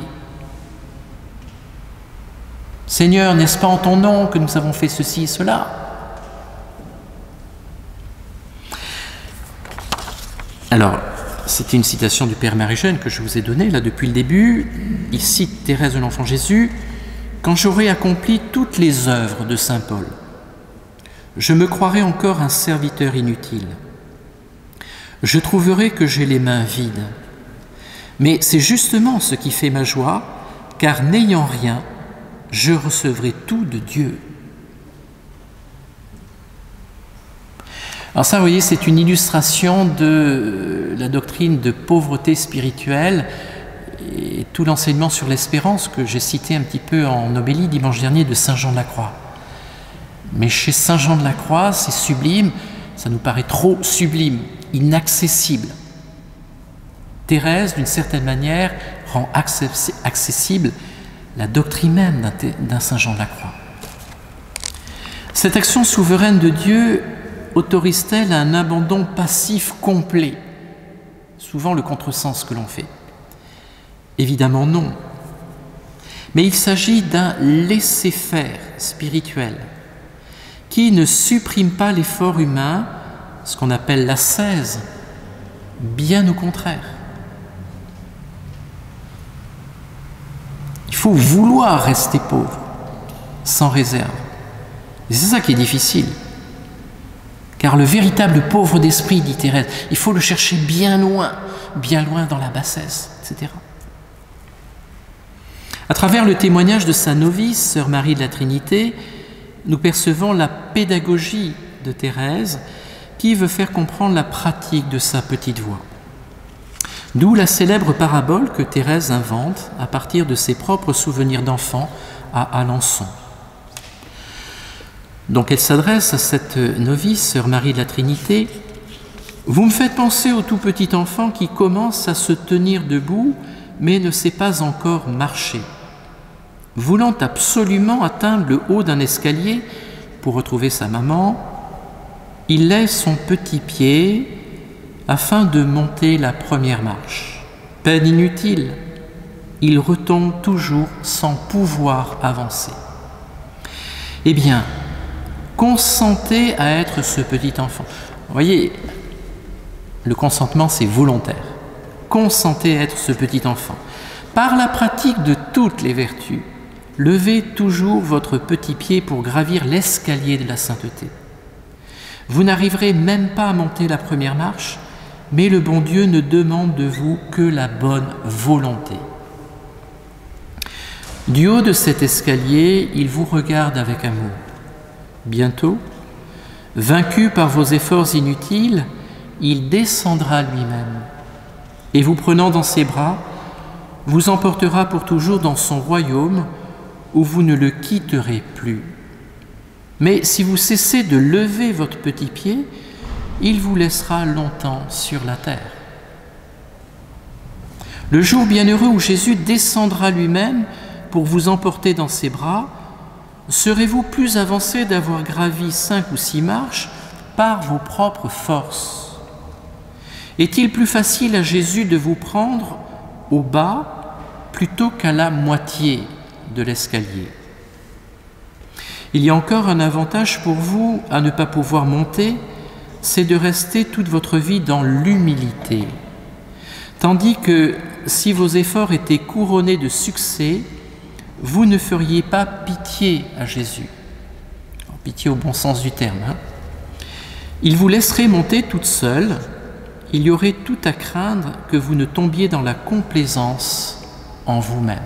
Seigneur, n'est-ce pas en ton nom que nous avons fait ceci et cela? Alors, c'était une citation du Père Marie-Jeanne que je vous ai donnée là depuis le début. Il cite Thérèse de l'Enfant Jésus. « Quand j'aurai accompli toutes les œuvres de saint Paul, je me croirai encore un serviteur inutile. Je trouverai que j'ai les mains vides. Mais c'est justement ce qui fait ma joie, car n'ayant rien, je recevrai tout de Dieu. » Alors ça, vous voyez, c'est une illustration de la doctrine de pauvreté spirituelle et tout l'enseignement sur l'espérance que j'ai cité un petit peu en homélie dimanche dernier de Saint Jean de la Croix. Mais chez Saint Jean de la Croix, c'est sublime, ça nous paraît trop sublime, inaccessible. Thérèse, d'une certaine manière, rend accessible la doctrine même d'un Saint Jean de la Croix. Cette action souveraine de Dieu autorise-t-elle un abandon passif complet? Souvent le contresens que l'on fait. Évidemment non. Mais il s'agit d'un laisser-faire spirituel qui ne supprime pas l'effort humain, ce qu'on appelle l'ascèse, bien au contraire. Il faut vouloir rester pauvre, sans réserve. Et c'est ça qui est difficile. Car le véritable pauvre d'esprit, dit Thérèse, il faut le chercher bien loin dans la bassesse, etc. À travers le témoignage de sa novice, Sœur Marie de la Trinité, nous percevons la pédagogie de Thérèse qui veut faire comprendre la pratique de sa petite voix. D'où la célèbre parabole que Thérèse invente à partir de ses propres souvenirs d'enfant à Alençon. Donc elle s'adresse à cette novice, Sœur Marie de la Trinité. « Vous me faites penser au tout petit enfant qui commence à se tenir debout, mais ne sait pas encore marcher. Voulant absolument atteindre le haut d'un escalier pour retrouver sa maman, il lève son petit pied afin de monter la première marche. Peine inutile, il retombe toujours sans pouvoir avancer. Eh bien, consentez à être ce petit enfant. » Vous voyez, le consentement, c'est volontaire. Consentez à être ce petit enfant. Par la pratique de toutes les vertus, levez toujours votre petit pied pour gravir l'escalier de la sainteté. Vous n'arriverez même pas à monter la première marche, mais le bon Dieu ne demande de vous que la bonne volonté. Du haut de cet escalier, il vous regarde avec amour. Bientôt, vaincu par vos efforts inutiles, il descendra lui-même et vous prenant dans ses bras, vous emportera pour toujours dans son royaume où vous ne le quitterez plus. Mais si vous cessez de lever votre petit pied, il vous laissera longtemps sur la terre. Le jour bienheureux où Jésus descendra lui-même pour vous emporter dans ses bras, serez-vous plus avancé d'avoir gravi 5 ou 6 marches par vos propres forces? Est-il plus facile à Jésus de vous prendre au bas plutôt qu'à la moitié de l'escalier? Il y a encore un avantage pour vous à ne pas pouvoir monter, c'est de rester toute votre vie dans l'humilité. Tandis que si vos efforts étaient couronnés de succès, vous ne feriez pas pitié à Jésus. Pitié au bon sens du terme. Il vous laisserait monter toute seule. Il y aurait tout à craindre que vous ne tombiez dans la complaisance en vous-même.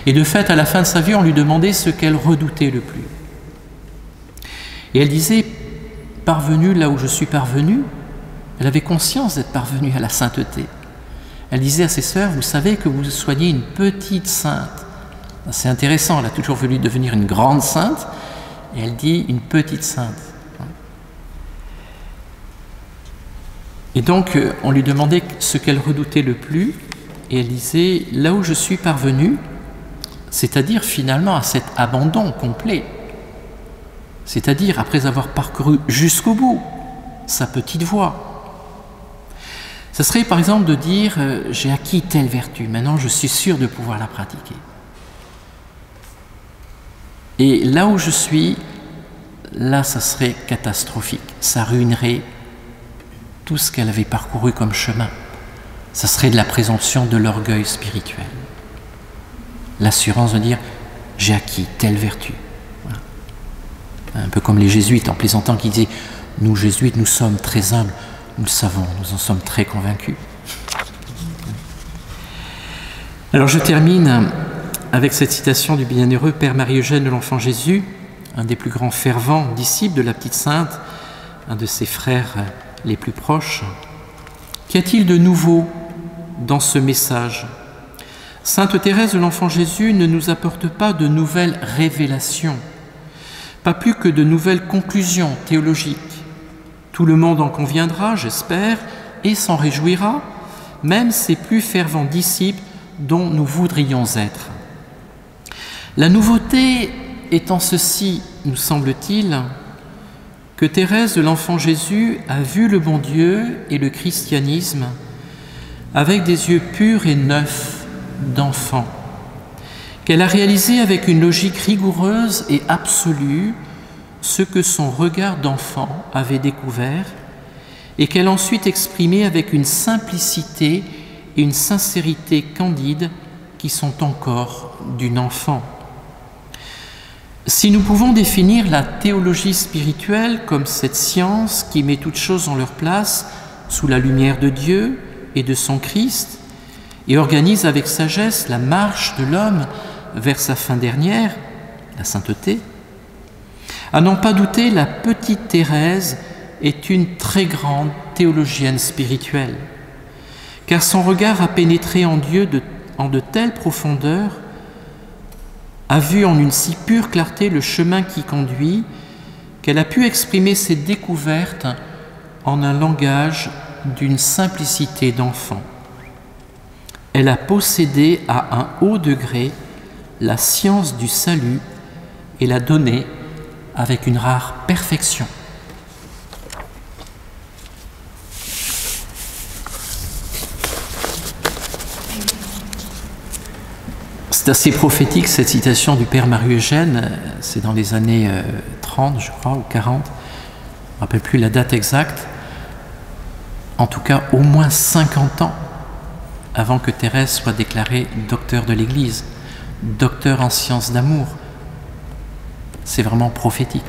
Et de fait, à la fin de sa vie, on lui demandait ce qu'elle redoutait le plus. Et elle disait, parvenue là où je suis parvenue, elle avait conscience d'être parvenue à la sainteté. Elle disait à ses sœurs, vous savez que vous soignez une petite sainte. C'est intéressant, elle a toujours voulu devenir une grande sainte, et elle dit une petite sainte. Et donc, on lui demandait ce qu'elle redoutait le plus, et elle disait, là où je suis parvenue, c'est-à-dire finalement à cet abandon complet, c'est-à-dire après avoir parcouru jusqu'au bout sa petite voie. Ce serait par exemple de dire, j'ai acquis telle vertu, maintenant je suis sûr de pouvoir la pratiquer. Et là où je suis, là ça serait catastrophique, ça ruinerait tout ce qu'elle avait parcouru comme chemin. Ça serait de la présomption, de l'orgueil spirituel. L'assurance de dire, j'ai acquis telle vertu. Voilà. Un peu comme les jésuites, en plaisantant, qui disaient, nous jésuites, nous sommes très humbles, nous le savons, nous en sommes très convaincus. Alors je termine avec cette citation du bienheureux Père Marie-Eugène de l'Enfant Jésus, un des plus grands fervents disciples de la petite sainte, un de ses frères les plus proches. Qu'y a-t-il de nouveau dans ce message? Sainte Thérèse de l'Enfant Jésus ne nous apporte pas de nouvelles révélations, pas plus que de nouvelles conclusions théologiques. Tout le monde en conviendra, j'espère, et s'en réjouira, même ses plus fervents disciples dont nous voudrions être. La nouveauté est en ceci, nous semble-t-il, que Thérèse de l'Enfant Jésus a vu le bon Dieu et le christianisme avec des yeux purs et neufs d'enfant, qu'elle a réalisé avec une logique rigoureuse et absolue ce que son regard d'enfant avait découvert et qu'elle a ensuite exprimé avec une simplicité et une sincérité candide qui sont encore d'une enfant. Si nous pouvons définir la théologie spirituelle comme cette science qui met toutes choses en leur place sous la lumière de Dieu et de son Christ et organise avec sagesse la marche de l'homme vers sa fin dernière, la sainteté, à n'en pas douter, la petite Thérèse est une très grande théologienne spirituelle, car son regard a pénétré en Dieu en de telles profondeurs, a vu en une si pure clarté le chemin qui conduit, qu'elle a pu exprimer ses découvertes en un langage d'une simplicité d'enfant. Elle a possédé à un haut degré la science du salut et l'a donnée avec une rare perfection. C'est assez prophétique cette citation du Père Marie-Eugène, c'est dans les années 30 je crois, ou 40, je ne me rappelle plus la date exacte, en tout cas au moins 50 ans avant que Thérèse soit déclarée docteur de l'Église, docteur en sciences d'amour. C'est vraiment prophétique.